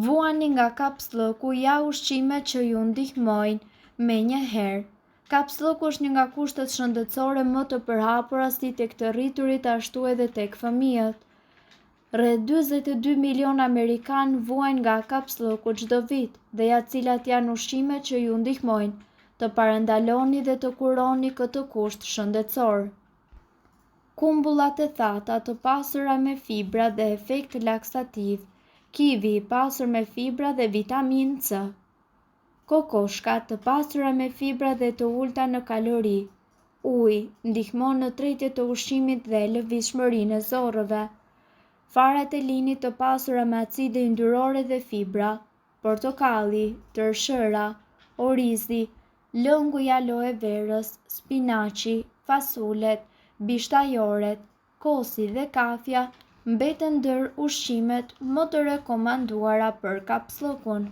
Vuani nga kapslloku ja ushqimet që ju ndihmojnë menjëherë. Kapslloku është një nga kushtet shëndetësore më të përhapura si tek të rriturit ashtu edhe tek fëmijët. Rreth 42 milion amerikan vuajnë nga kapslloku çdo vit dhe ja cilat janë ushqimet që ju ndihmojnë të parandaloni dhe të kuroni këtë kusht shëndetësor. Kumbullat e thata të pasura me fibra dhe efekt laksativ, kivi i pasur me fibra dhe vitaminë C. Kokoshkat të pasura me fibra dhe të ulta në kalori. Uji ndihmon në tërheqje të ushqimit dhe lëvizshmërinë e zorrëve. Farat e linit të pasura me acide yndyrore dhe fibra, portokalli, tërshëra, orizi, lëngu i aloe verës, spinaqi, fasulet, bishtajoret, kosi dhe kafja mbeten ndër ushqimet më të rekomanduara për kapslokun.